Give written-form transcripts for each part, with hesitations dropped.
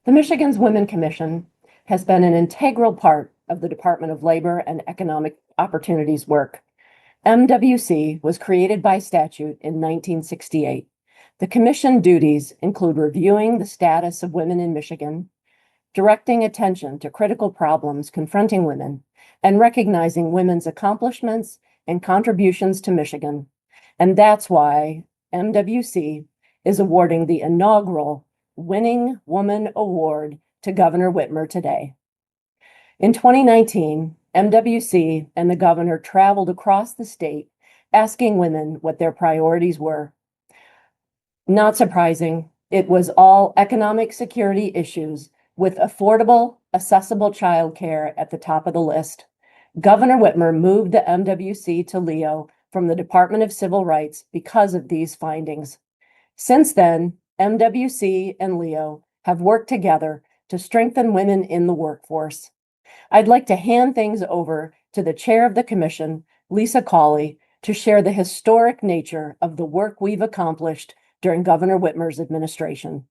The Michigan's Women Commission has been an integral part of the Department of Labor and Economic Opportunities work. MWC was created by statute in 1968. The commission duties include reviewing the status of women in Michigan, directing attention to critical problems confronting women, and recognizing women's accomplishments and contributions to Michigan. And that's why MWC is awarding the inaugural Winning Woman Award to Governor Whitmer today. In 2019, MWC and the governor traveled across the state asking women what their priorities were. Not surprising, it was all economic security issues with affordable, accessible childcare at the top of the list. Governor Whitmer moved the MWC to Leo from the Department of Civil Rights because of these findings. Since then, MWC and Leo have worked together to strengthen women in the workforce. I'd like to hand things over to the chair of the commission, Lisa Cawley, to share the historic nature of the work we've accomplished during Governor Whitmer's administration.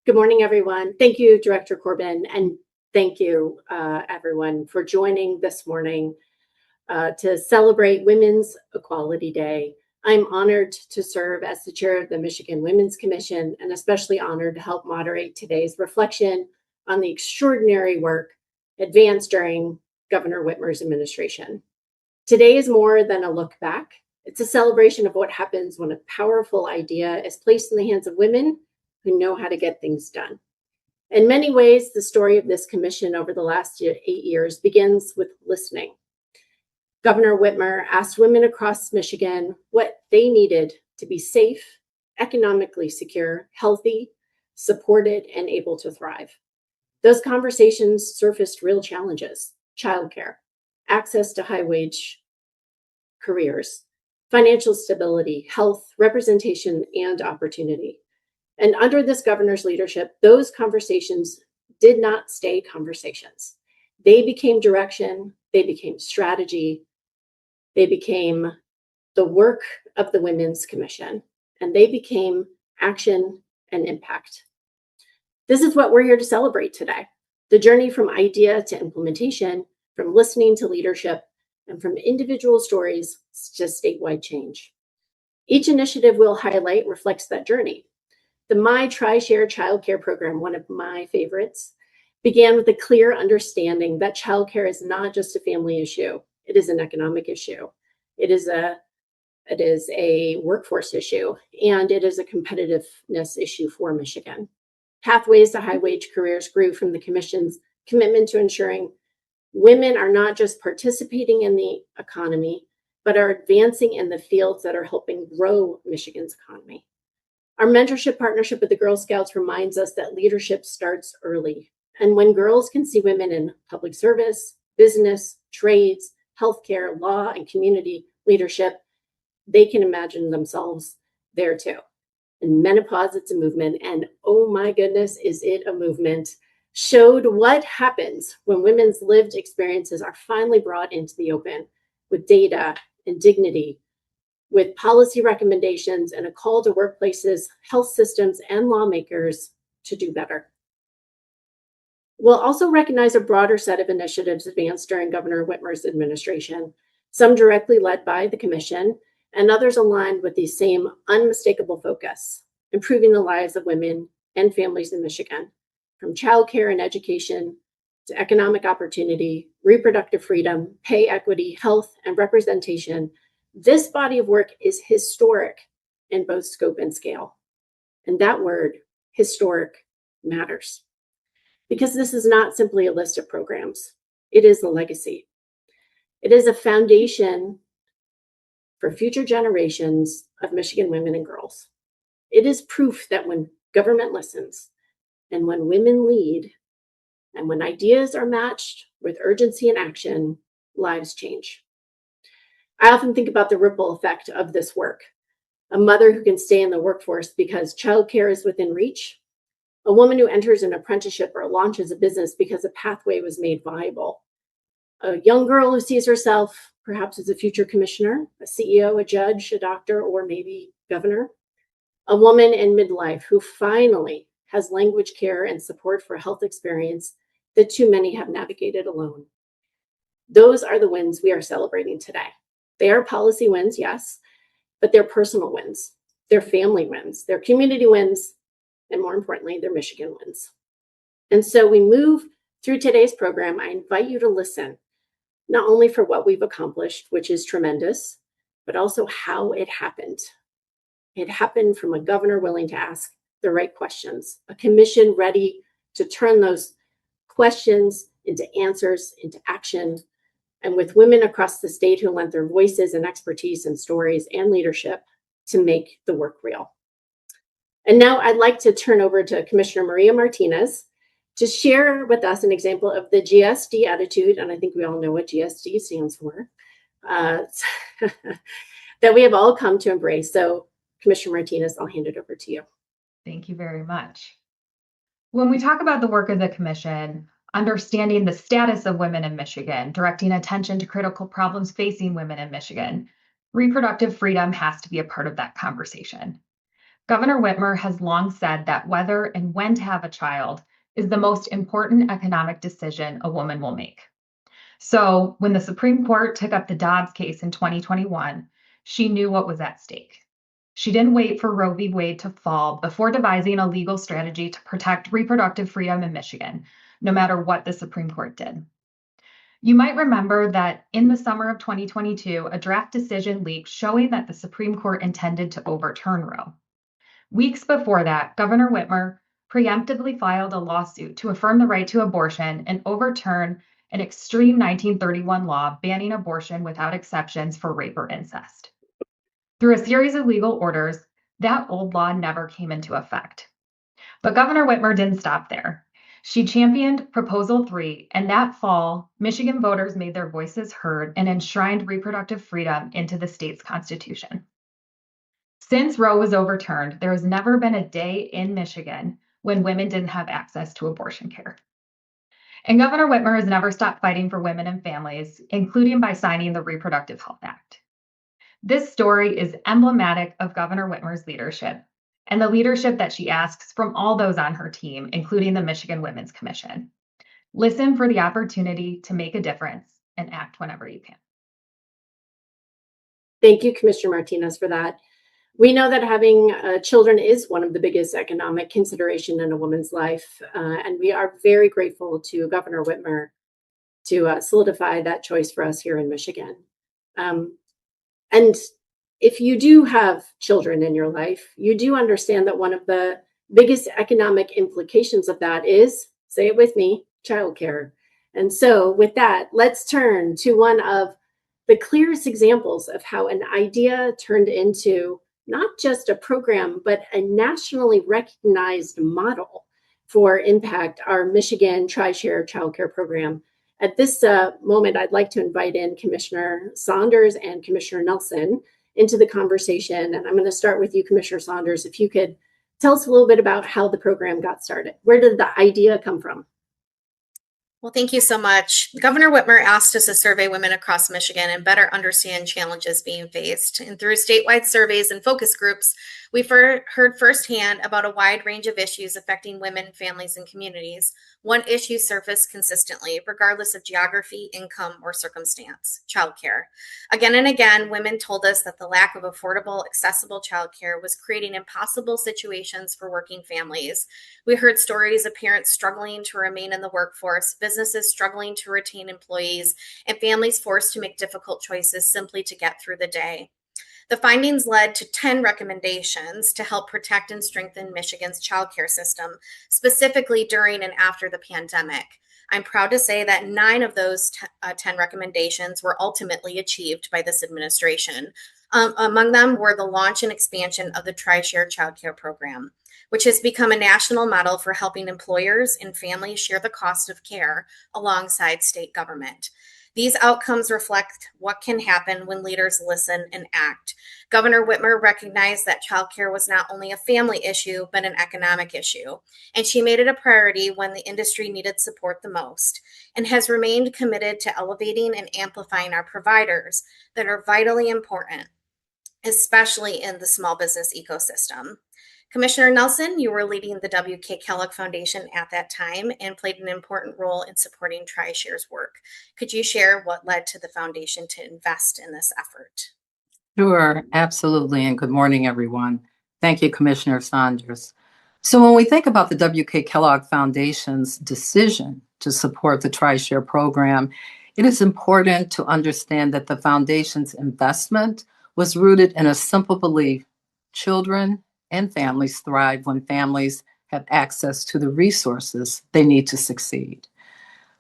Good morning, everyone. Thank you, Director Corbin, and thank you, everyone, for joining this morning to celebrate Women's Equality Day. I'm honored to serve as the chair of the Michigan Women's Commission and especially honored to help moderate today's reflection on the extraordinary work advanced during Governor Whitmer's administration. Today is more than a look back. It's a celebration of what happens when a powerful idea is placed in the hands of women who know how to get things done. In many ways, the story of this commission over the last 8 years begins with listening. Governor Whitmer asked women across Michigan what they needed to be safe, economically secure, healthy, supported, and able to thrive. Those conversations surfaced real challenges: childcare, access to high-wage careers, financial stability, health, representation, and opportunity. And under this governor's leadership, those conversations did not stay conversations. They became direction, they became strategy, they became the work of the Women's Commission, and they became action and impact. This is what we're here to celebrate today: the journey from idea to implementation, from listening to leadership, and from individual stories to statewide change. Each initiative we'll highlight reflects that journey. The My Tri-Share childcare program, one of my favorites, began with a clear understanding that childcare is not just a family issue. It is an economic issue. It is a workforce issue, and it is a competitiveness issue for Michigan. Pathways to high-wage careers grew from the Commission's commitment to ensuring women are not just participating in the economy, but are advancing in the fields that are helping grow Michigan's economy. Our mentorship partnership with the Girl Scouts reminds us that leadership starts early. And when girls can see women in public service, business, trades, healthcare, law, and community leadership, they can imagine themselves there too. In Menopause, It's a Movement, and oh my goodness, is it a movement, showed what happens when women's lived experiences are finally brought into the open with data and dignity, with policy recommendations and a call to workplaces, health systems, and lawmakers to do better. We'll also recognize a broader set of initiatives advanced during Governor Whitmer's administration, some directly led by the Commission, and others aligned with the same unmistakable focus: improving the lives of women and families in Michigan, from childcare and education to economic opportunity, reproductive freedom, pay equity, health, and representation. This body of work is historic in both scope and scale. And that word, historic, matters. Because this is not simply a list of programs. It is a legacy. It is a foundation for future generations of Michigan women and girls. It is proof that when government listens, and when women lead, and when ideas are matched with urgency and action, lives change. I often think about the ripple effect of this work. A mother who can stay in the workforce because childcare is within reach. A woman who enters an apprenticeship or launches a business because a pathway was made viable. A young girl who sees herself perhaps as a future commissioner, a CEO, a judge, a doctor, or maybe governor. A woman in midlife who finally has language care and support for health experience that too many have navigated alone. Those are the wins we are celebrating today. They are policy wins, yes, but they're personal wins, they're family wins, they're community wins, and more importantly, they're Michigan wins. And so we move through today's program. I invite you to listen, not only for what we've accomplished, which is tremendous, but also how it happened. It happened from a governor willing to ask the right questions, a commission ready to turn those questions into answers, into action, and with women across the state who lent their voices and expertise and stories and leadership to make the work real. And now I'd like to turn over to Commissioner Maria Martinez to share with us an example of the GSD attitude, and I think we all know what GSD stands for, that we have all come to embrace. So Commissioner Martinez, I'll hand it over to you. Thank you very much. When we talk about the work of the Commission, understanding the status of women in Michigan, directing attention to critical problems facing women in Michigan, reproductive freedom has to be a part of that conversation. Governor Whitmer has long said that whether and when to have a child is the most important economic decision a woman will make. So when the Supreme Court took up the Dobbs case in 2021, she knew what was at stake. She didn't wait for Roe v. Wade to fall before devising a legal strategy to protect reproductive freedom in Michigan, no matter what the Supreme Court did. You might remember that in the summer of 2022, a draft decision leaked showing that the Supreme Court intended to overturn Roe. Weeks before that, Governor Whitmer preemptively filed a lawsuit to affirm the right to abortion and overturn an extreme 1931 law banning abortion without exceptions for rape or incest. Through a series of legal orders, that old law never came into effect. But Governor Whitmer didn't stop there. She championed Proposal 3, and that fall, Michigan voters made their voices heard and enshrined reproductive freedom into the state's constitution. Since Roe was overturned, there has never been a day in Michigan when women didn't have access to abortion care. And Governor Whitmer has never stopped fighting for women and families, including by signing the Reproductive Health Act. This story is emblematic of Governor Whitmer's leadership and the leadership that she asks from all those on her team, including the Michigan Women's Commission. Listen for the opportunity to make a difference and act whenever you can. Thank you, Commissioner Martinez, for that. We know that having children is one of the biggest economic consideration in a woman's life, and we are very grateful to Governor Whitmer to solidify that choice for us here in Michigan. And if you do have children in your life, you do understand that one of the biggest economic implications of that is, say it with me, childcare. And so with that, let's turn to one of the clearest examples of how an idea turned into not just a program, but a nationally recognized model for impact, our Michigan Tri-Share childcare program. At this moment, I'd like to invite in Commissioner Saunders and Commissioner Nelson into the conversation. And I'm going to start with you, Commissioner Saunders. If you could tell us a little bit about how the program got started. Where did the idea come from? Well, thank you so much. Governor Whitmer asked us to survey women across Michigan and better understand challenges being faced. And through statewide surveys and focus groups, we've heard firsthand about a wide range of issues affecting women, families, and communities. One issue surfaced consistently, regardless of geography, income, or circumstance: childcare. Again and again, women told us that the lack of affordable, accessible childcare was creating impossible situations for working families. We heard stories of parents struggling to remain in the workforce, businesses struggling to retain employees, and families forced to make difficult choices simply to get through the day. The findings led to 10 recommendations to help protect and strengthen Michigan's childcare system, specifically during and after the pandemic. I'm proud to say that 9 of those 10 recommendations were ultimately achieved by this administration. Among them were the launch and expansion of the Tri-Share childcare program, which has become a national model for helping employers and families share the cost of care alongside state government. These outcomes reflect what can happen when leaders listen and act. Governor Whitmer recognized that childcare was not only a family issue, but an economic issue, and she made it a priority when the industry needed support the most, and has remained committed to elevating and amplifying our providers that are vitally important, especially in the small business ecosystem. Commissioner Nelson, you were leading the W.K. Kellogg Foundation at that time and played an important role in supporting TriShare's work. Could you share what led to the foundation to invest in this effort? Sure, absolutely. And good morning, everyone. Thank you, Commissioner Saunders. So, when we think about the W.K. Kellogg Foundation's decision to support the TriShare program, it is important to understand that the foundation's investment was rooted in a simple belief: children and families thrive when families have access to the resources they need to succeed.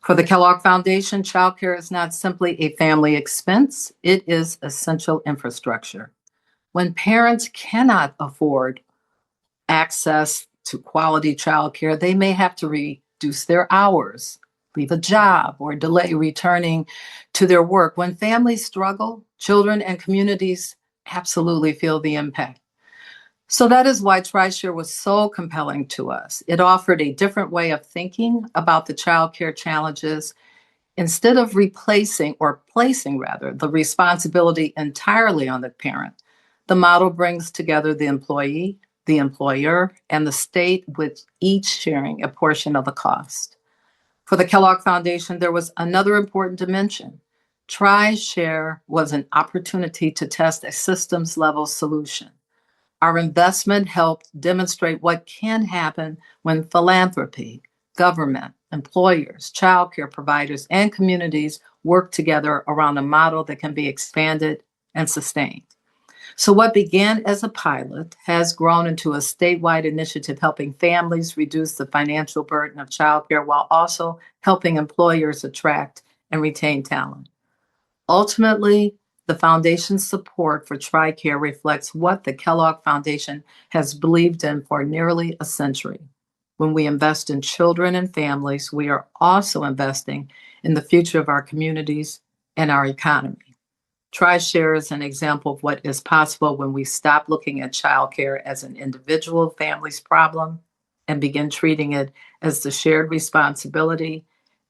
For the Kellogg Foundation, childcare is not simply a family expense, it is essential infrastructure. When parents cannot afford access to quality childcare, they may have to reduce their hours, leave a job, or delay returning to their work. When families struggle, children and communities absolutely feel the impact. So that is why TriShare was so compelling to us. It offered a different way of thinking about the childcare challenges. Instead of replacing or placing rather the responsibility entirely on the parent, the model brings together the employee, the employer, and the state, with each sharing a portion of the cost. For the Kellogg Foundation, there was another important dimension. TriShare was an opportunity to test a systems level solution. Our investment helped demonstrate what can happen when philanthropy, government, employers, childcare providers, and communities work together around a model that can be expanded and sustained. So, what began as a pilot has grown into a statewide initiative helping families reduce the financial burden of childcare while also helping employers attract and retain talent. Ultimately, the foundation's support for TRICARE reflects what the Kellogg Foundation has believed in for nearly a century. When we invest in children and families, we are also investing in the future of our communities and our economy. TriShare is an example of what is possible when we stop looking at childcare as an individual family's problem and begin treating it as the shared responsibility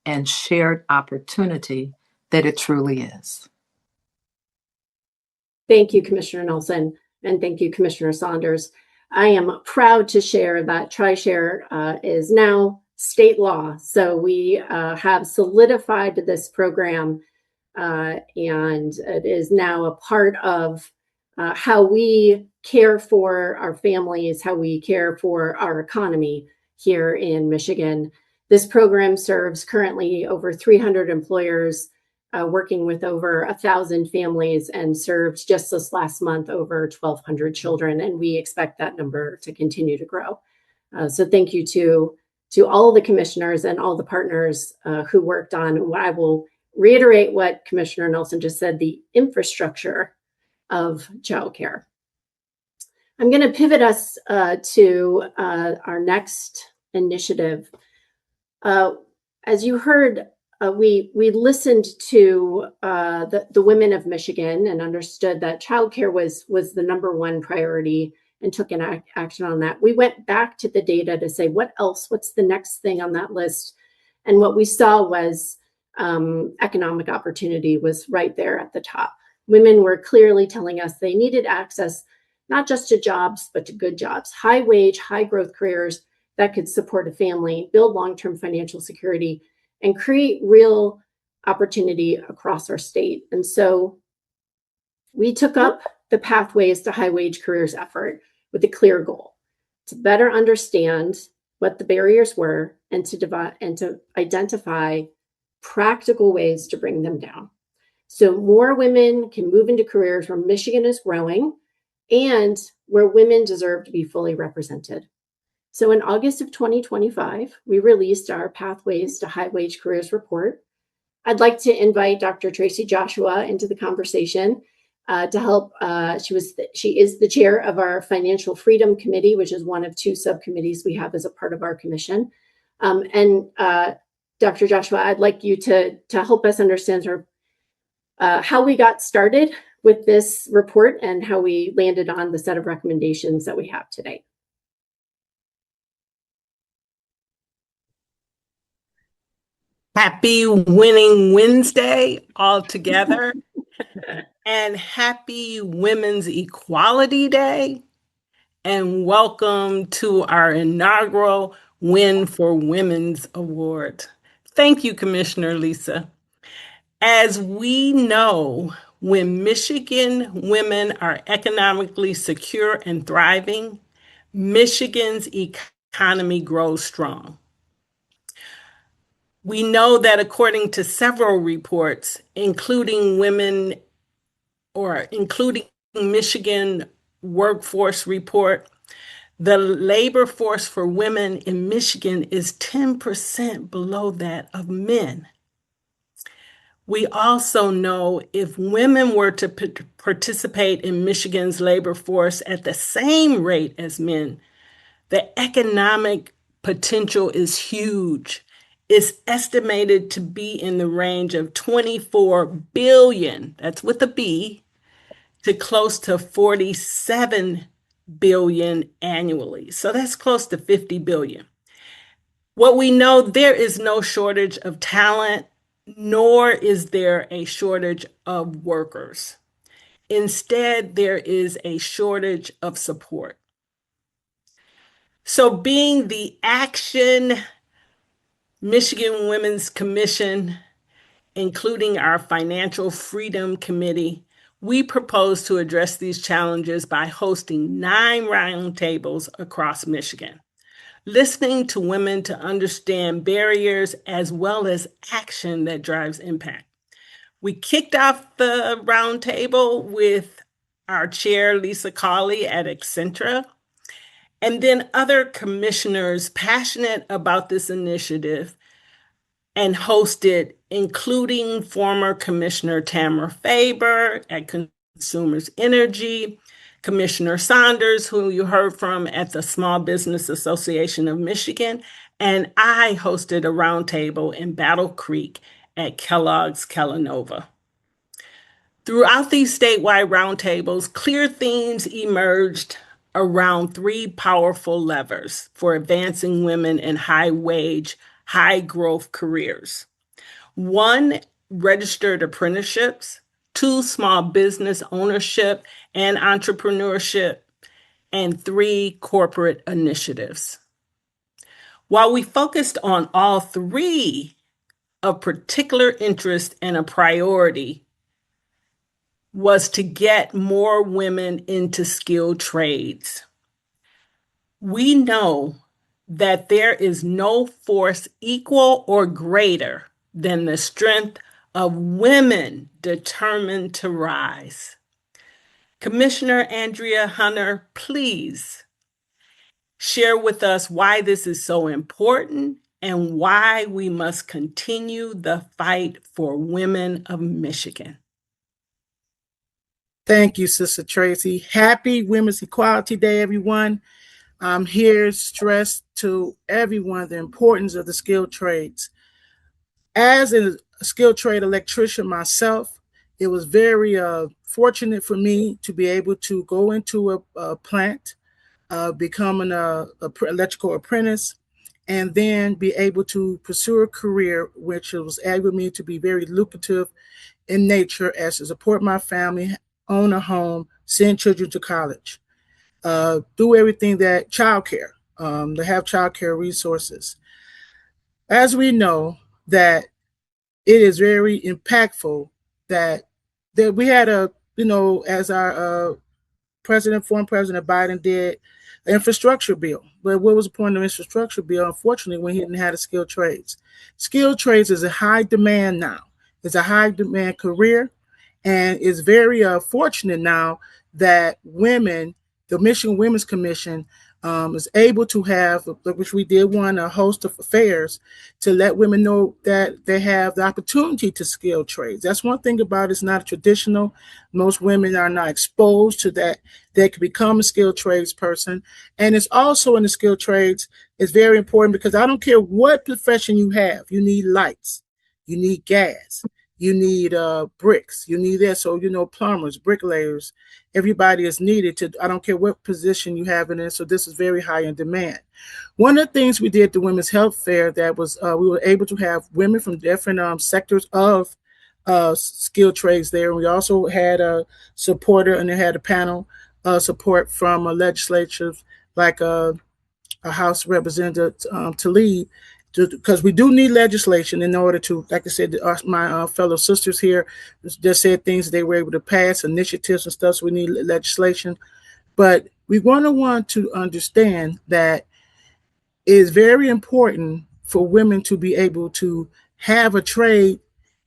and shared opportunity that it truly is. Thank you, Commissioner Nelson, and thank you, Commissioner Saunders. I am proud to share that TriShare is now state law. So we have solidified this program, and it is now a part of how we care for our families, how we care for our economy here in Michigan. This program serves currently over 300 employers, working with over 1,000 families, and served just this last month over 1,200 children. And we expect that number to continue to grow. So thank you to all the commissioners and all the partners who worked on what I will reiterate what Commissioner Nelson just said, the infrastructure of childcare. I'm going to pivot us to our next initiative. As you heard, we listened to the women of Michigan and understood that childcare was the number one priority and took an action on that. We went back to the data to say, what else? What's the next thing on that list? And what we saw was economic opportunity was right there at the top. Women were clearly telling us they needed access not just to jobs, but to good jobs, high wage, high growth careers that could support a family, build long-term financial security, and create real opportunity across our state. And so we took up the Pathways to High Wage Careers effort with a clear goal: to better understand what the barriers were and to identify practical ways to bring them down. So more women can move into careers where Michigan is growing and where women deserve to be fully represented. So in August of 2025, we released our Pathways to High Wage Careers report. I'd like to invite Dr. Tracy Joshua into the conversation to help. She is the chair of our Financial Freedom Committee, which is one of two subcommittees we have as a part of our commission. Dr. Joshua, I'd like you to help us understand how we got started with this report and how we landed on the set of recommendations that we have today. Happy Winning Wednesday all together. And happy Women's Equality Day. and welcome to our inaugural Win for Women's Award. Thank you, Commissioner Lisa. As we know, when Michigan women are economically secure and thriving, Michigan's economy grows strong. We know that according to several reports, including Michigan Workforce Report, the labor force for women in Michigan is 10% below that of men. We also know if women were to participate in Michigan's labor force at the same rate as men, the economic potential is huge. It's estimated to be in the range of 24 billion, that's with a B, to close to 47 billion annually. So that's close to 50 billion. What we know, there is no shortage of talent, nor is there a shortage of workers. Instead, there is a shortage of support. So being the Action Michigan Women's Commission, including our Financial Freedom Committee, we propose to address these challenges by hosting 9 roundtables across Michigan, listening to women to understand barriers as well as action that drives impact. We kicked off the roundtable with our chair, Lisa Cawley at Accenture, and then other commissioners passionate about this initiative and hosted, including former Commissioner Tamara Faber at Consumers Energy, Commissioner Saunders, who you heard from at the Small Business Association of Michigan, and I hosted a roundtable in Battle Creek at Kellogg's Kellanova. Throughout these statewide roundtables, clear themes emerged around 3 powerful levers for advancing women in high-wage, high-growth careers. 1, registered apprenticeships. 2, small business ownership and entrepreneurship. And 3, corporate initiatives. While we focused on all 3 of particular interest and a priority was to get more women into skilled trades. We know that there is no force equal or greater than the strength of women determined to rise. Commissioner Andrea Hunter, please share with us why this is so important and why we must continue the fight for women of Michigan. Thank you, Sister Tracy. Happy Women's Equality Day, everyone. I'm here to stress to everyone the importance of the skilled trades. As a skilled trade electrician myself, it was very fortunate for me to be able to go into a plant, become an electrical apprentice, and then be able to pursue a career which was able me to be very lucrative in nature as to support my family, own a home, send children to college, do everything that childcare, to have childcare resources. As we know that it is very impactful that we had as our former President Biden did, an infrastructure bill. But what was the point of the infrastructure bill? Unfortunately, when he didn't have the skilled trades. Skilled trades is a high demand now. It's a high demand career. And it's very fortunate now that the Michigan Women's Commission is able to have, which we did a host of affairs to let women know that they have the opportunity to skilled trades. That's one thing about it, it's not traditional. Most women are not exposed to that. They can become a skilled trades person. And it's also in the skilled trades, it's very important because I don't care what profession you have, you need lights, you need gas, you need bricks, you need that. So, plumbers, bricklayers, everybody is needed to, I don't care what position you have in it. So this is very high in demand. One of the things we did at the Women's Health Fair that was, we were able to have women from different sectors of skilled trades there. We also had a supporter and they had a panel support from a legislature like a House Representative to lead, because we do need legislation in order to, like I said, my fellow sisters here just said things they were able to pass, initiatives and stuff, so we need legislation. But we want to understand that it is very important for women to be able to have a trade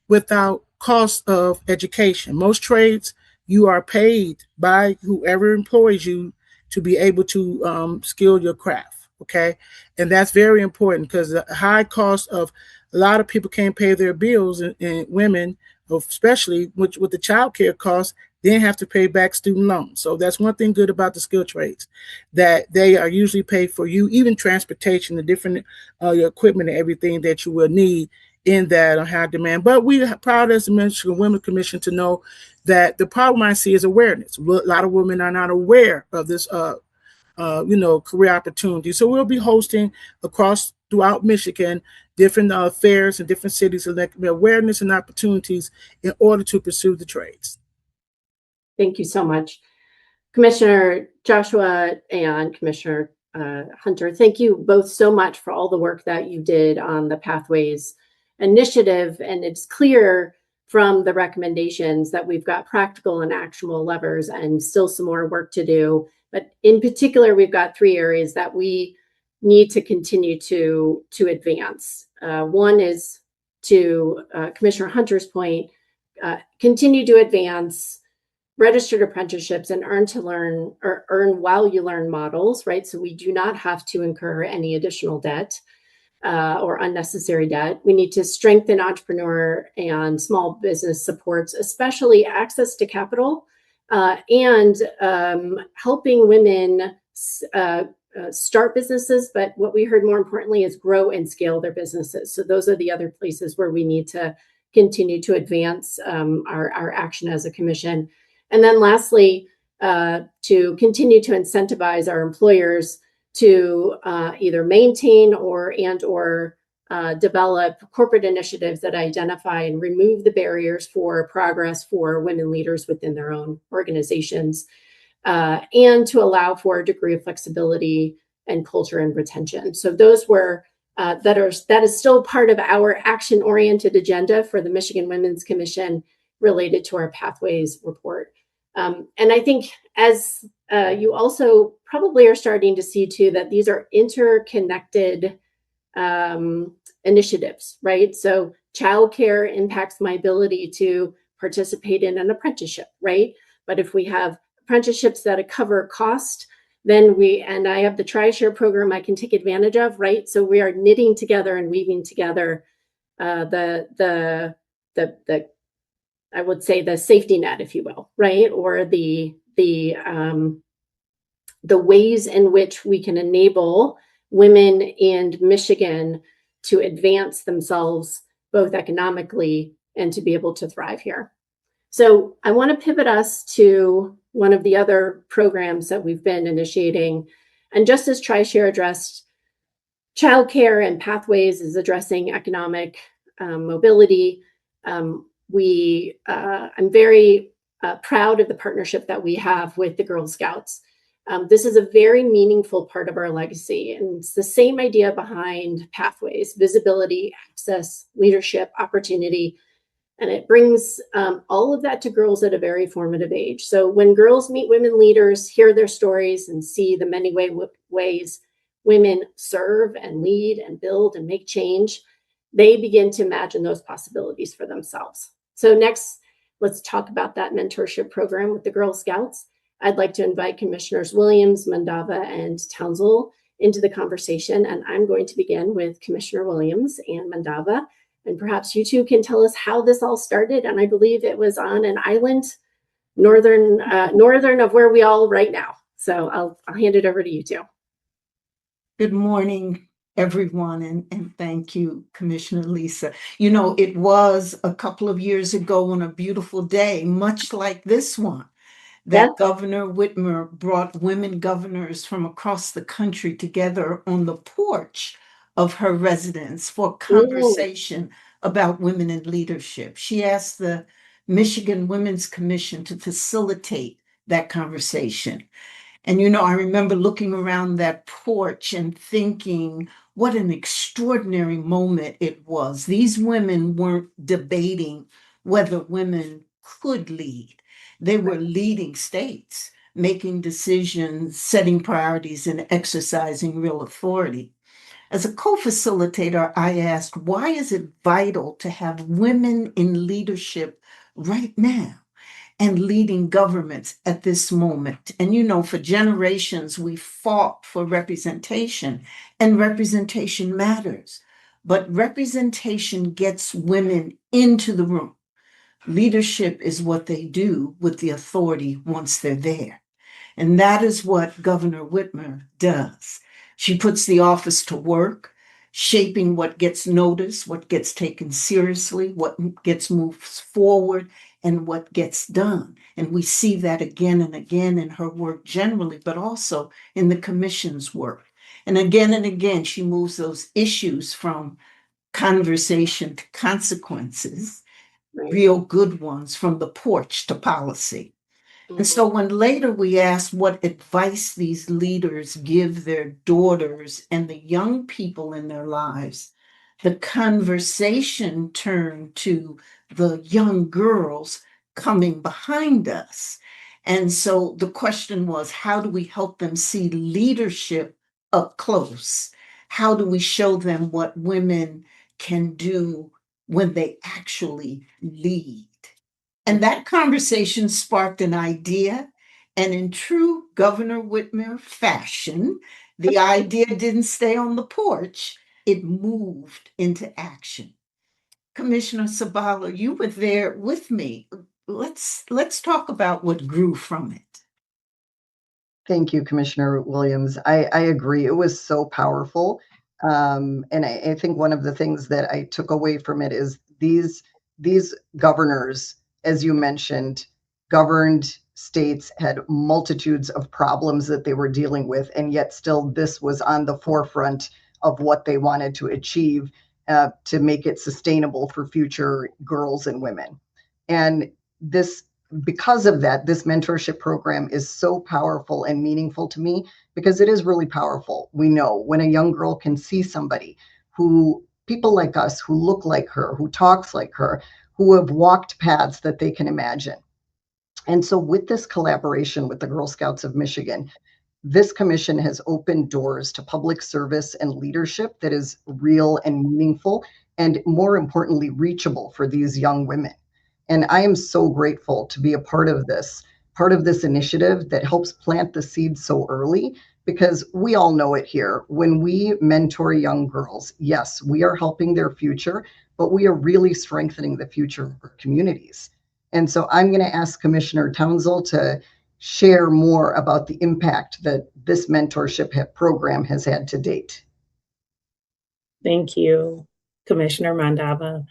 without cost of education. Most trades, you are paid by whoever employs you to be able to skill your craft. Okay. And that's very important because the high cost of a lot of people can't pay their bills, and women, especially with the child care costs, then have to pay back student loans. So that's one thing good about the skilled trades, that they are usually paid for you, even transportation, the different your equipment and everything that you will need in that on high demand. But we are proud as the Michigan Women's Commission to know that the problem I see is awareness. A lot of women are not aware of this, career opportunity. So we'll be hosting throughout Michigan different fairs in different cities to let awareness and opportunities in order to pursue the trades. Thank you so much, Commissioner Joshua and Commissioner Hunter. Thank you both so much for all the work that you did on the Pathways initiative. And it's clear from the recommendations that we've got practical and actionable levers and still some more work to do. But in particular, we've got 3 areas that we need to continue to advance. One is, to Commissioner Hunter's point, continue to advance registered apprenticeships and earn to learn or earn while you learn models, right? So we do not have to incur any additional debt or unnecessary debt. We need to strengthen entrepreneur and small business supports, especially access to capital and helping women start businesses. But what we heard more importantly is grow and scale their businesses. So those are the other places where we need to continue to advance our action as a commission. And then lastly, to continue to incentivize our employers to either maintain or develop corporate initiatives that identify and remove the barriers for progress for women leaders within their own organizations, and to allow for a degree of flexibility and culture and retention. So those were that is still part of our action-oriented agenda for the Michigan Women's Commission related to our Pathways report. And I think, as you also probably are starting to see too, that these are interconnected initiatives, right? So childcare impacts my ability to participate in an apprenticeship, right? But if we have apprenticeships that cover cost, then I have the TriShare program I can take advantage of, right? So we are knitting together and weaving together I would say the safety net, if you will, right? Or the ways in which we can enable women in Michigan to advance themselves both economically and to be able to thrive here. So I want to pivot us to one of the other programs that we've been initiating. And just as TriShare addressed childcare and Pathways is addressing economic mobility, I'm very proud of the partnership that we have with the Girl Scouts. This is a very meaningful part of our legacy, and it's the same idea behind Pathways: visibility, access, leadership, opportunity, and it brings all of that to girls at a very formative age. So when girls meet women leaders, hear their stories, and see the many ways women serve and lead and build and make change, they begin to imagine those possibilities for themselves. So next, let's talk about that mentorship program with the Girl Scouts. I'd like to invite Commissioners Williams, Mandava, and Townsell into the conversation. And I'm going to begin with Commissioner Williams and Mandava. And perhaps you two can tell us how this all started. And I believe it was on an island northern of where we all right now. So I'll hand it over to you two. Good morning, everyone, and thank you, Commissioner Lisa. You know, it was a couple of years ago on a beautiful day, much like this one, that Governor Whitmer brought women governors from across the country together on the porch of her residence for conversation about women in leadership. She asked the Michigan Women's Commission to facilitate that conversation. And, I remember looking around that porch and thinking, what an extraordinary moment it was. These women weren't debating whether women could lead. They were leading states, making decisions, setting priorities, and exercising real authority. As a co-facilitator, I asked, why is it vital to have women in leadership right now and leading governments at this moment? And for generations, we fought for representation, and representation matters. But representation gets women into the room. Leadership is what they do with the authority once they're there. And that is what Governor Whitmer does. She puts the office to work, shaping what gets noticed, what gets taken seriously, what gets moved forward, and what gets done. And we see that again and again in her work generally, but also in the commission's work. And again, she moves those issues from conversation to consequences, real good ones, from the porch to policy. And so when later we asked what advice these leaders give their daughters and the young people in their lives, the conversation turned to the young girls coming behind us. And so the question was, how do we help them see leadership up close? How do we show them what women can do when they actually lead? And that conversation sparked an idea. And in true Governor Whitmer fashion, the idea didn't stay on the porch, it moved into action. Commissioner Sabala, you were there with me. Let's talk about what grew from it. Thank you, Commissioner Williams. I agree. It was so powerful. And I think one of the things that I took away from it is these governors, as you mentioned, governed states had multitudes of problems that they were dealing with, and yet still this was on the forefront of what they wanted to achieve to make it sustainable for future girls and women. And because of that, this mentorship program is so powerful and meaningful to me because it is really powerful. We know when a young girl can see somebody people like us, who look like her, who talks like her, who have walked paths that they can imagine. And so with this collaboration with the Girl Scouts of Michigan, this commission has opened doors to public service and leadership that is real and meaningful, and more importantly, reachable for these young women. And I am so grateful to be a part of this initiative that helps plant the seeds so early, because we all know it here. When we mentor young girls, yes, we are helping their future, but we are really strengthening the future of our communities. And so I'm going to ask Commissioner Townsell to share more about the impact that this mentorship program has had to date. Thank you, Commissioner Mandava.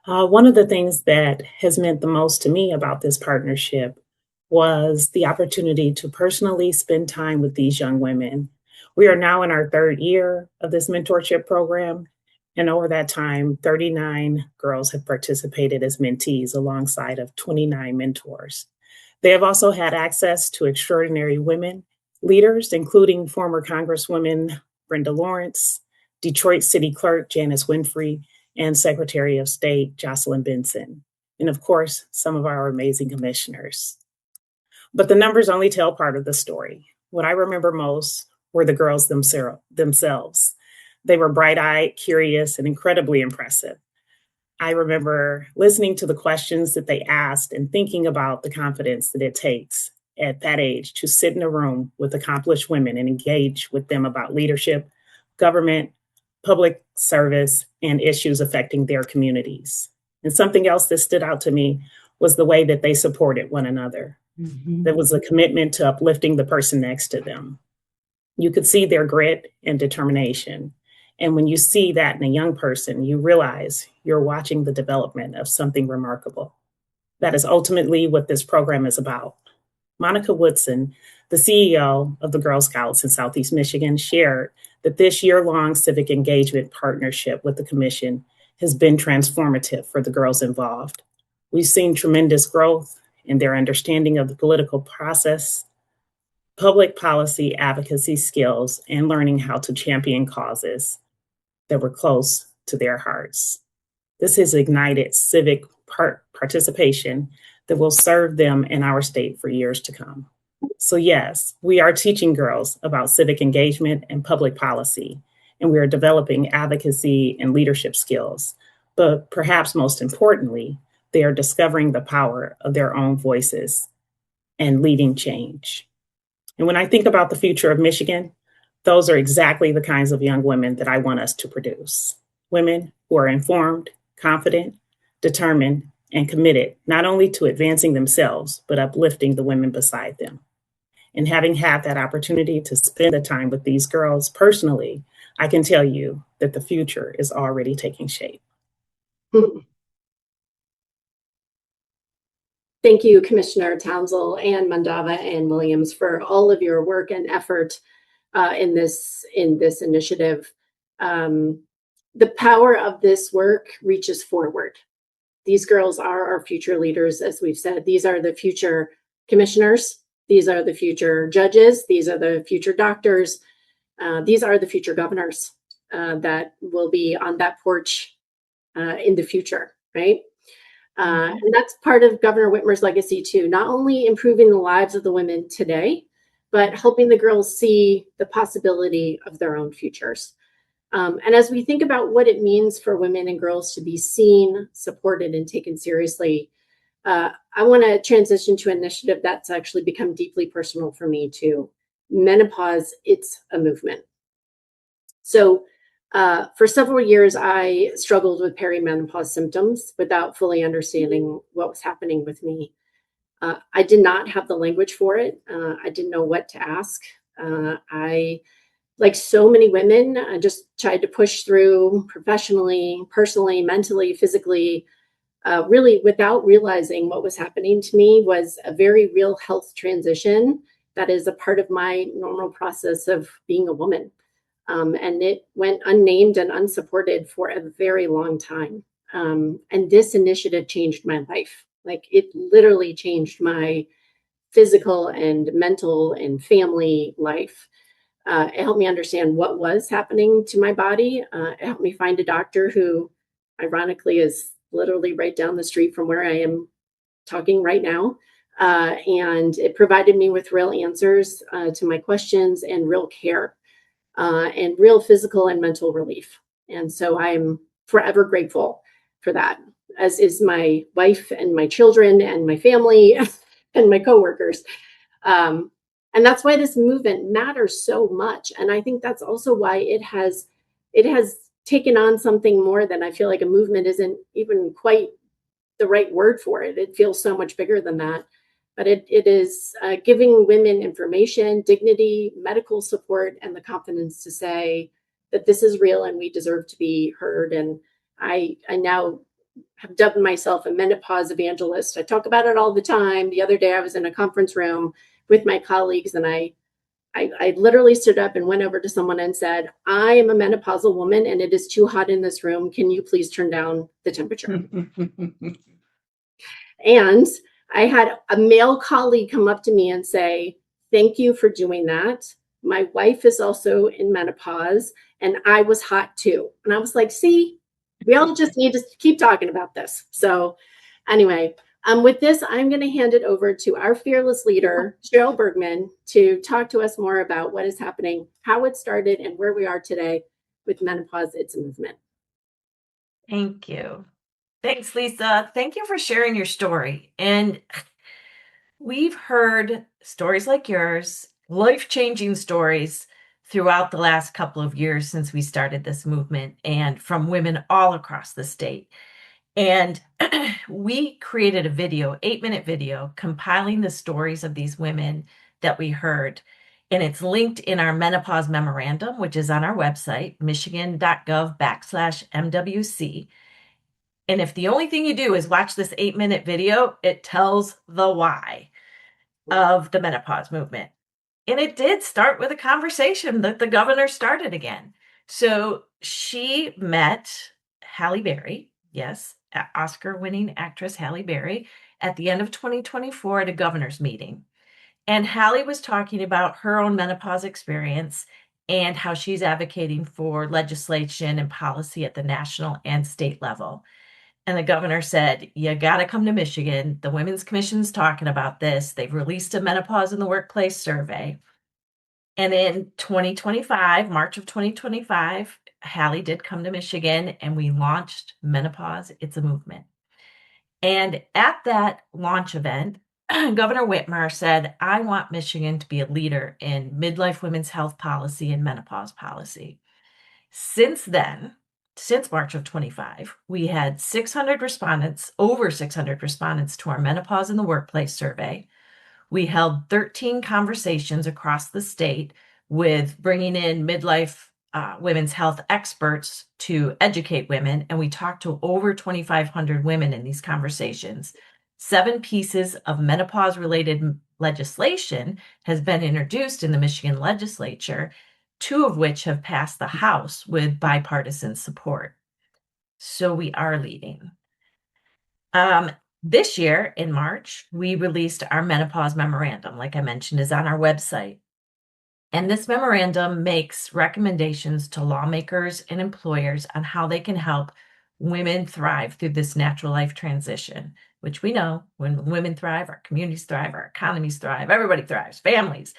One of the things that has meant the most to me about this partnership was the opportunity to personally spend time with these young women. We are now in our third year of this mentorship program, and over that time, 39 girls have participated as mentees alongside of 29 mentors. They have also had access to extraordinary women leaders, including former Congresswoman Brenda Lawrence, Detroit City Clerk Janice Winfrey, and Secretary of State Jocelyn Benson, and of course, some of our amazing commissioners. But the numbers only tell part of the story. What I remember most were the girls themselves. They were bright-eyed, curious, and incredibly impressive. I remember listening to the questions that they asked and thinking about the confidence that it takes at that age to sit in a room with accomplished women and engage with them about leadership, government, public service, and issues affecting their communities. And something else that stood out to me was the way that they supported one another. Mm-hmm. There was a commitment to uplifting the person next to them. You could see their grit and determination. And when you see that in a young person, you realize you're watching the development of something remarkable. That is ultimately what this program is about. Monica Woodson, the CEO of the Girl Scouts in Southeast Michigan, shared that this year-long civic engagement partnership with the commission has been transformative for the girls involved. We've seen tremendous growth in their understanding of the political process, public policy advocacy skills, and learning how to champion causes that were close to their hearts. This has ignited civic participation that will serve them in our state for years to come. So yes, we are teaching girls about civic engagement and public policy, and we are developing advocacy and leadership skills. But perhaps most importantly, they are discovering the power of their own voices and leading change. And when I think about the future of Michigan, those are exactly the kinds of young women that I want us to produce. Women who are informed, confident, determined, and committed not only to advancing themselves, but uplifting the women beside them. And having had that opportunity to spend the time with these girls personally, I can tell you that the future is already taking shape. Thank you, Commissioner Townsell and Mandava and Williams, for all of your work and effort in this initiative. The power of this work reaches forward. These girls are our future leaders, as we've said. These are the future commissioners. These are the future judges. These are the future doctors. These are the future governors that will be on that porch in the future, right? And that's part of Governor Whitmer's legacy too, not only improving the lives of the women today, but helping the girls see the possibility of their own futures. And as we think about what it means for women and girls to be seen, supported, and taken seriously, I want to transition to an initiative that's actually become deeply personal for me too. Menopause, it's a movement. So for several years, I struggled with perimenopause symptoms without fully understanding what was happening with me. I did not have the language for it. I didn't know what to ask. I, like so many women, just tried to push through professionally, personally, mentally, physically, really without realizing what was happening to me was a very real health transition that is a part of my normal process of being a woman. And it went unnamed and unsupported for a very long time. And this initiative changed my life. Like it literally changed my physical and mental and family life. It helped me understand what was happening to my body. It helped me find a doctor who, ironically, is literally right down the street from where I am talking right now. And it provided me with real answers to my questions and real care and real physical and mental relief. And so I'm forever grateful for that, as is my wife and my children and my family and my coworkers. And that's why this movement matters so much. And I think that's also why it has taken on something more than, I feel like a movement isn't even quite the right word for it. It feels so much bigger than that. But it is giving women information, dignity, medical support, and the confidence to say that this is real and we deserve to be heard. And I now have dubbed myself a menopause evangelist. I talk about it all the time. The other day I was in a conference room with my colleagues and I literally stood up and went over to someone and said, I am a menopausal woman and it is too hot in this room. Can you please turn down the temperature? And I had a male colleague come up to me and say, thank you for doing that. My wife is also in menopause and I was hot too. And I was like, see, we all just need to keep talking about this. So anyway, with this, I'm going to hand it over to our fearless leader, Cheryl Bergman, to talk to us more about what is happening, how it started, and where we are today with Menopause, It's a Movement. Thank you. Thanks, Lisa. Thank you for sharing your story. And we've heard stories like yours, life-changing stories throughout the last couple of years since we started this movement and from women all across the state. And we created a video, 8-minute video, compiling the stories of these women that we heard. And it's linked in our menopause memorandum, which is on our website, michigan.gov/MWC. And if the only thing you do is watch this 8-minute video, it tells the why of the menopause movement. And it did start with a conversation that the governor started again. So she met Halle Berry, yes, Oscar-winning actress Halle Berry, at the end of 2024 at a governor's meeting. And Halle was talking about her own menopause experience and how she's advocating for legislation and policy at the national and state level. And the governor said, you got to come to Michigan. The Women's Commission's talking about this. They've released a menopause in the workplace survey. And in 2025, March of 2025, Halle did come to Michigan and we launched Menopause, It's a Movement. And at that launch event, Governor Whitmer said, I want Michigan to be a leader in midlife women's health policy and menopause policy. Since then, since March of 25, we had 600 respondents, over 600 respondents to our Menopause in the Workplace survey. We held 13 conversations across the state with bringing in midlife women's health experts to educate women. And we talked to over 2,500 women in these conversations. 7 pieces of menopause-related legislation has been introduced in the Michigan legislature, 2 of which have passed the House with bipartisan support. So we are leading. This year in March, we released our menopause memorandum, like I mentioned, is on our website. And this memorandum makes recommendations to lawmakers and employers on how they can help women thrive through this natural life transition, which we know when women thrive, our communities thrive, our economies thrive, everybody thrives, families.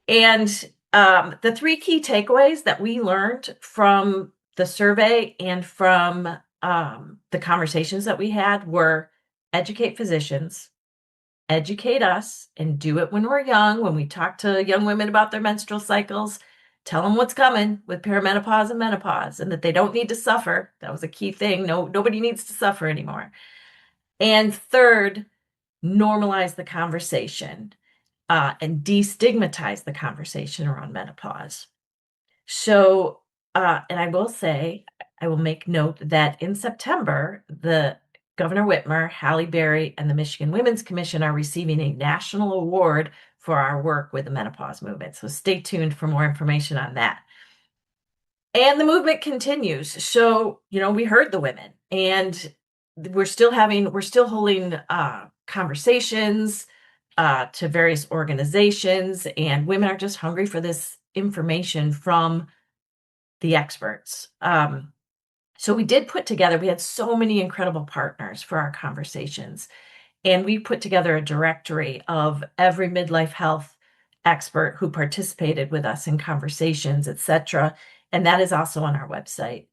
And the 3 key takeaways that we learned from the survey and from the conversations that we had were educate physicians, educate us, and do it when we're young. When we talk to young women about their menstrual cycles, tell them what's coming with perimenopause and menopause and that they don't need to suffer. That was a key thing. Nobody needs to suffer anymore. And third, normalize the conversation and destigmatize the conversation around menopause. So, and I will say, I will make note that in September, the Governor Whitmer, Halle Berry, and the Michigan Women's Commission are receiving a national award for our work with the menopause movement. So stay tuned for more information on that. And the movement continues. So, we heard the women and we're still holding conversations to various organizations, and women are just hungry for this information from the experts. So we had so many incredible partners for our conversations. And we put together a directory of every midlife health expert who participated with us in conversations, etc. And that is also on our website,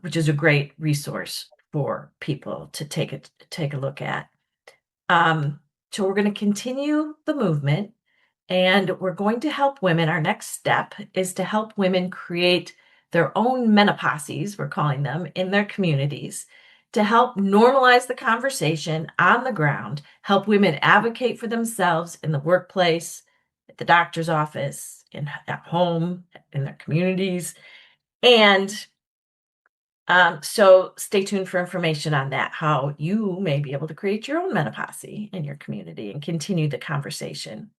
which is a great resource for people to take a look at. So we're going to continue the movement, and we're going to help women. Our next step is to help women create their own menopauses, we're calling them, in their communities, to help normalize the conversation on the ground, help women advocate for themselves in the workplace, at the doctor's office, at home, in their communities. And so stay tuned for information on that, how you may be able to create your own menopause in your community and continue the conversation.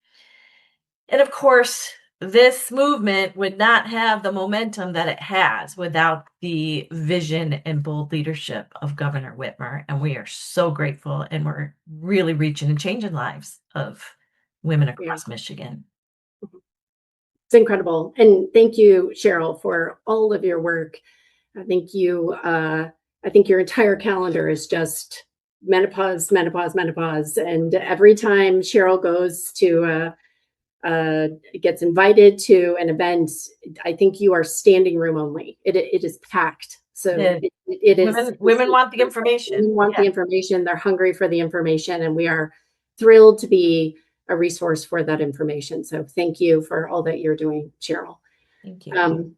And of course, this movement would not have the momentum that it has without the vision and bold leadership of Governor Whitmer. And we are so grateful, and we're really reaching and changing lives of women across Michigan. It's incredible. And thank you, Cheryl, for all of your work. I think your entire calendar is just menopause, menopause, menopause. And every time Cheryl goes to gets invited to an event, I think you are standing room only. It is packed. So it is. Women want the information. Women want the information. They're hungry for the information, and we are thrilled to be a resource for that information. So thank you for all that you're doing, Cheryl. Thank you.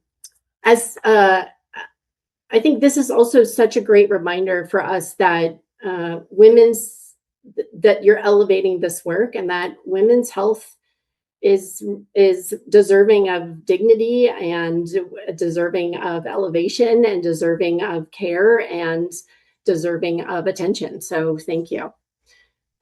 I think this is also such a great reminder for us that that you're elevating this work, and that women's health is deserving of dignity and deserving of elevation and deserving of care and deserving of attention. So thank you.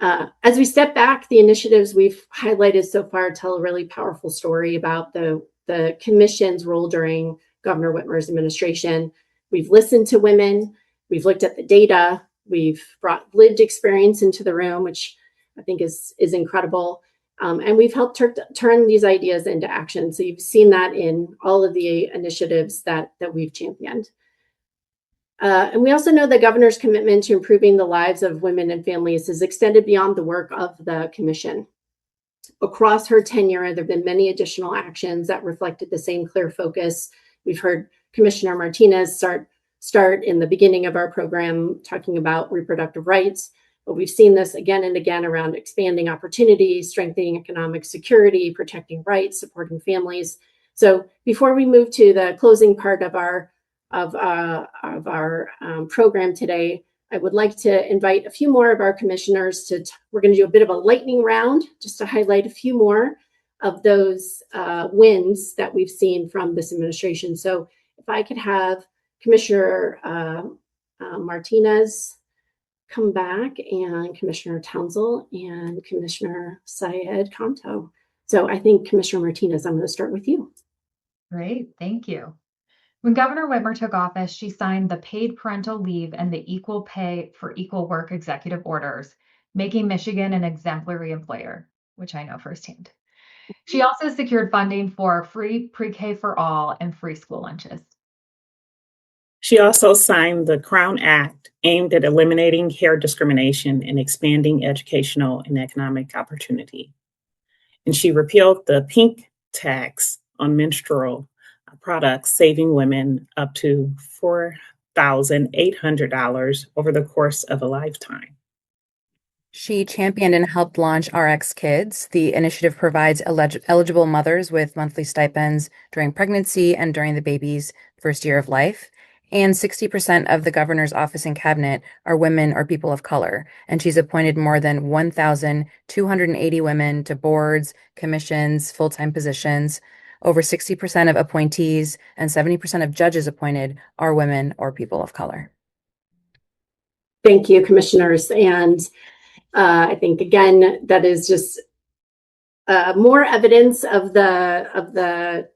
As we step back, the initiatives we've highlighted so far tell a really powerful story about the commission's role during Governor Whitmer's administration. We've listened to women. We've looked at the data. We've brought lived experience into the room, which I think is incredible. And we've helped turn these ideas into action. So you've seen that in all of the initiatives that we've championed. And we also know the governor's commitment to improving the lives of women and families is extended beyond the work of the commission. Across her tenure, there have been many additional actions that reflected the same clear focus. We've heard Commissioner Martinez start in the beginning of our program talking about reproductive rights, but we've seen this again and again around expanding opportunities, strengthening economic security, protecting rights, supporting families. So before we move to the closing part of our program today, I would like to invite a few more of our commissioners we're going to do a bit of a lightning round just to highlight a few more of those wins that we've seen from this administration. So if I could have Commissioner Martinez come back, and Commissioner Townsell and Commissioner Syed Kanto. So I think Commissioner Martinez, I'm going to start with you. Great, thank you. When Governor Whitmer took office, she signed the Paid Parental Leave and the Equal Pay for Equal Work executive orders, making Michigan an exemplary employer, which I know firsthand. She also secured funding for free pre-K for all and free school lunches. She also signed the Crown Act aimed at eliminating hair discrimination and expanding educational and economic opportunity. And she repealed the pink tax on menstrual products, saving women up to $4,800 over the course of a lifetime. She championed and helped launch RX Kids. The initiative provides eligible mothers with monthly stipends during pregnancy and during the baby's first year of life. And 60% of the governor's office and cabinet are women or people of color. And she's appointed more than 1,280 women to boards, commissions, full-time positions. Over 60% of appointees and 70% of judges appointed are women or people of color. Thank you, commissioners. And I think, again, that is just more evidence of the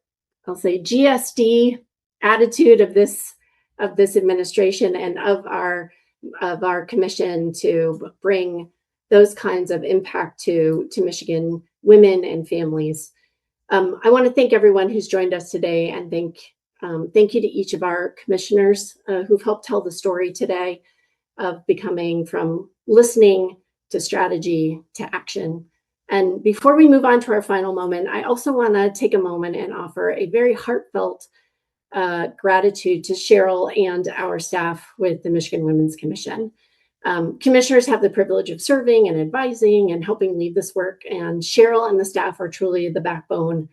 I'll say GSD attitude of this administration and of our commission to bring those kinds of impact to Michigan women and families. I want to thank everyone who's joined us today, and thank you to each of our commissioners who've helped tell the story today of becoming from listening to strategy to action. And before we move on to our final moment, I also want to take a moment and offer a very heartfelt gratitude to Cheryl and our staff with the Michigan Women's Commission. Commissioners have the privilege of serving and advising and helping lead this work, and Cheryl and the staff are truly the backbone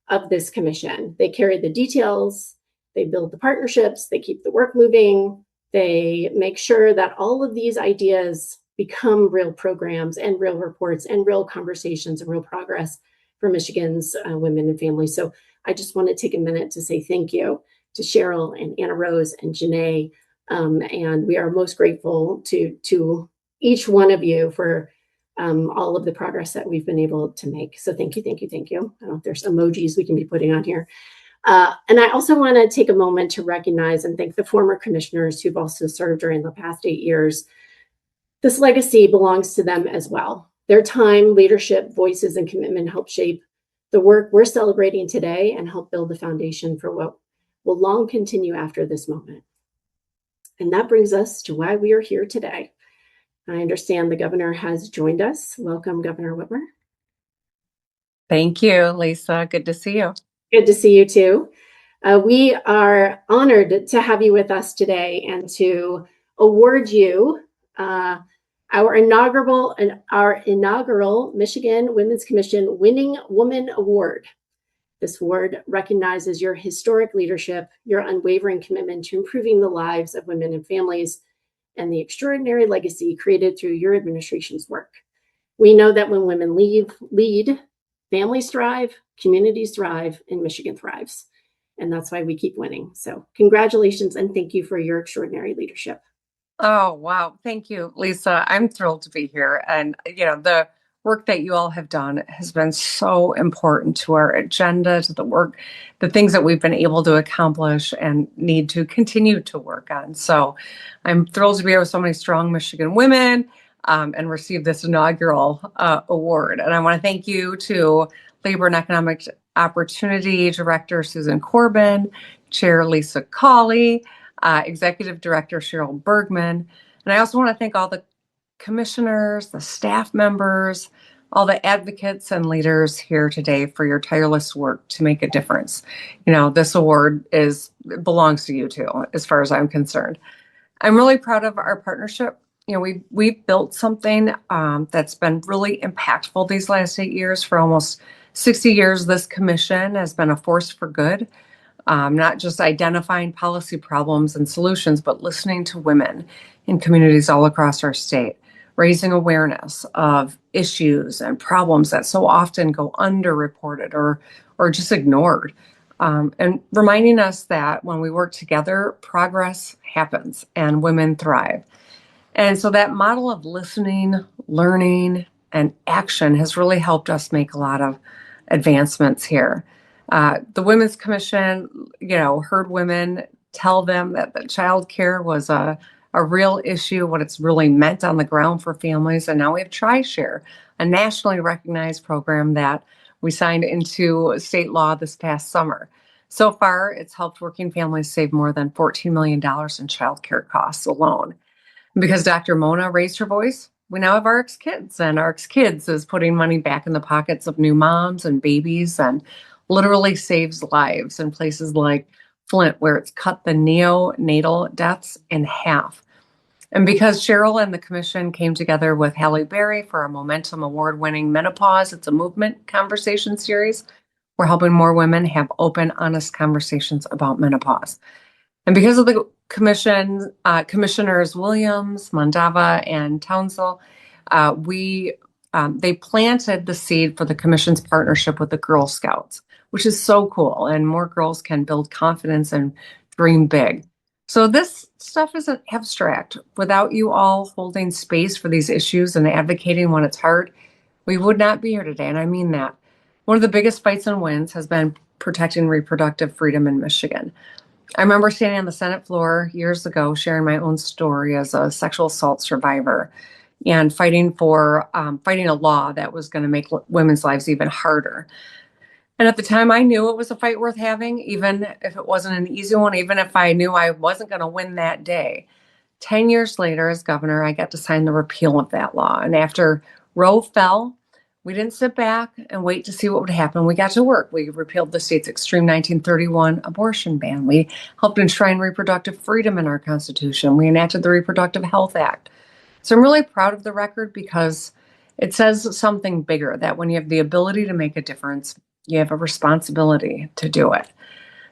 of this commission. They carry the details, they build the partnerships, they keep the work moving, they make sure that all of these ideas become real programs and real reports and real conversations and real progress for Michigan's women and families. So I just want to take a minute to say thank you to Cheryl and Anna Rose and Janae. And we are most grateful to each one of you for all of the progress that we've been able to make. So thank you, thank you, thank you. I don't know if there's emojis we can be putting on here. And I also want to take a moment to recognize and thank the former commissioners who've also served during the past 8 years. This legacy belongs to them as well. Their time, leadership, voices, and commitment help shape the work we're celebrating today and help build the foundation for what will long continue after this moment. And that brings us to why we are here today. I understand the governor has joined us. Welcome, Governor Whitmer. Thank you, Lisa. Good to see you. Good to see you too. We are honored to have you with us today and to award you our inaugural Michigan Women's Commission Winning Woman Award. This award recognizes your historic leadership, your unwavering commitment to improving the lives of women and families, and the extraordinary legacy created through your administration's work. We know that when women lead, families thrive, communities thrive, and Michigan thrives. And that's why we keep winning. So congratulations and thank you for your extraordinary leadership. Oh, wow. Thank you, Lisa. I'm thrilled to be here. And, you know, the work that you all have done has been so important to our agenda, to the work, the things that we've been able to accomplish and need to continue to work on. So I'm thrilled to be here with so many strong Michigan women and receive this inaugural award. And I want to thank you to Labor and Economic Opportunity Director Susan Corbin, Chair Lisa Cawley, Executive Director Cheryl Bergman. And I also want to thank all the commissioners, the staff members, all the advocates and leaders here today for your tireless work to make a difference. You know, this award belongs to you too, as far as I'm concerned. I'm really proud of our partnership. You know, we've built something that's been really impactful these last 8 years. For almost 60 years, this commission has been a force for good. Not just identifying policy problems and solutions, but listening to women in communities all across our state, raising awareness of issues and problems that so often go underreported or just ignored, and reminding us that when we work together, progress happens and women thrive. And so that model of listening, learning, and action has really helped us make a lot of advancements here. The Women's Commission, heard women tell them that child care was a real issue, what it's really meant on the ground for families. And now we have TriShare, a nationally recognized program that we signed into state law this past summer. So far, it's helped working families save more than $14 million in child care costs alone. Because Dr. Mona raised her voice, we now have RX Kids, and RX Kids is putting money back in the pockets of new moms and babies and literally saves lives in places like Flint, where it's cut the neonatal deaths in half. And because Cheryl and the commission came together with Halle Berry for our Momentum Award-winning Menopause, It's a Movement conversation series, we're helping more women have open, honest conversations about menopause. And because of the commissioners Williams, Mandava, and Townsell, they planted the seed for the commission's partnership with the Girl Scouts, which is so cool. And more girls can build confidence and dream big. So this stuff isn't abstract. Without you all holding space for these issues and advocating when it's hard, we would not be here today. And I mean that. One of the biggest fights and wins has been protecting reproductive freedom in Michigan. I remember standing on the Senate floor years ago, sharing my own story as a sexual assault survivor and fighting a law that was going to make women's lives even harder. And at the time, I knew it was a fight worth having, even if it wasn't an easy one, even if I knew I wasn't going to win that day. 10 years later, as governor, I got to sign the repeal of that law. And after Roe fell, we didn't sit back and wait to see what would happen. We got to work. We repealed the state's extreme 1931 abortion ban. We helped enshrine reproductive freedom in our Constitution. We enacted the Reproductive Health Act. So I'm really proud of the record because it says something bigger, that when you have the ability to make a difference, you have a responsibility to do it.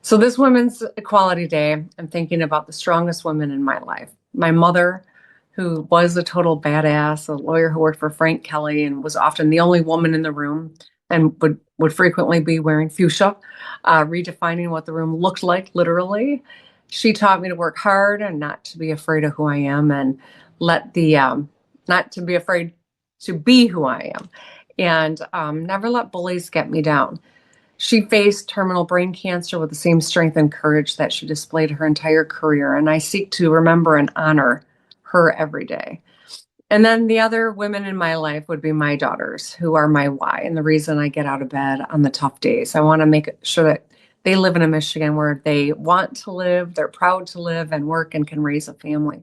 So this Women's Equality Day, I'm thinking about the strongest women in my life. My mother, who was a total badass, a lawyer who worked for Frank Kelly and was often the only woman in the room and would frequently be wearing fuchsia, redefining what the room looked like, literally. She taught me to work hard and not to be afraid of who I am and not to be afraid to be who I am and never let bullies get me down. She faced terminal brain cancer with the same strength and courage that she displayed her entire career, and I seek to remember and honor her every day. And then the other women in my life would be my daughters, who are my why and the reason I get out of bed on the tough days. I want to make sure that they live in a Michigan where they want to live, they're proud to live and work and can raise a family.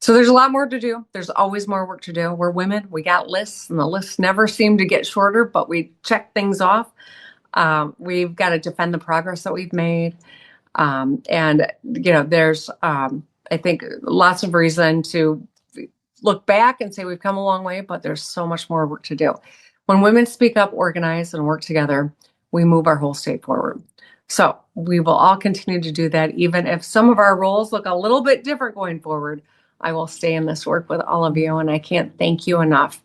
So there's a lot more to do. There's always more work to do. We're women, we got lists, and the lists never seem to get shorter, but we check things off. We've got to defend the progress that we've made. There's, I think, lots of reason to look back and say we've come a long way, but there's so much more work to do. When women speak up, organize, and work together, we move our whole state forward. So we will all continue to do that, even if some of our roles look a little bit different going forward. I will stay in this work with all of you, and I can't thank you enough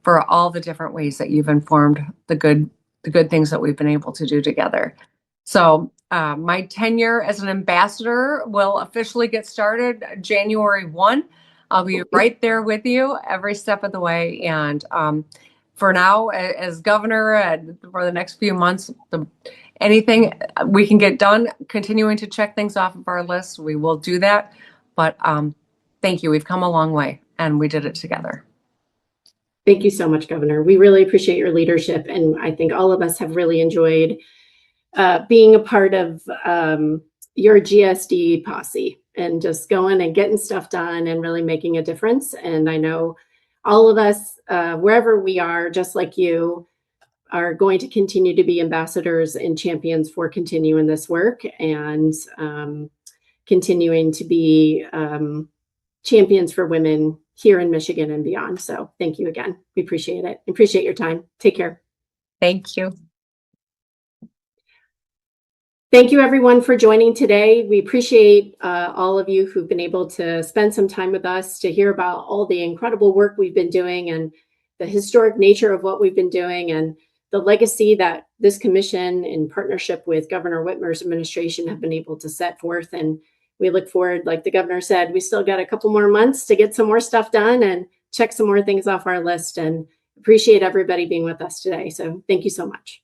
for all the different ways that you've informed the good things that we've been able to do together. So my tenure as an ambassador will officially get started January 1. I'll be right there with you every step of the way. And for now, as governor and for the next few months, anything we can get done, continuing to check things off of our list, we will do that. But thank you. We've come a long way and we did it together. Thank you so much, Governor. We really appreciate your leadership. And I think all of us have really enjoyed being a part of your GSD posse and just going and getting stuff done and really making a difference. And I know all of us, wherever we are, just like you, are going to continue to be ambassadors and champions for continuing this work and continuing to be champions for women here in Michigan and beyond. So thank you again. We appreciate it. Appreciate your time. Take care. Thank you. Thank you, everyone, for joining today. We appreciate all of you who've been able to spend some time with us to hear about all the incredible work we've been doing and the historic nature of what we've been doing and the legacy that this commission, in partnership with Governor Whitmer's administration, have been able to set forth. And we look forward, like the governor said, we still got a couple more months to get some more stuff done and check some more things off our list, and appreciate everybody being with us today. So thank you so much.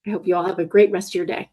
I hope you all have a great rest of your day.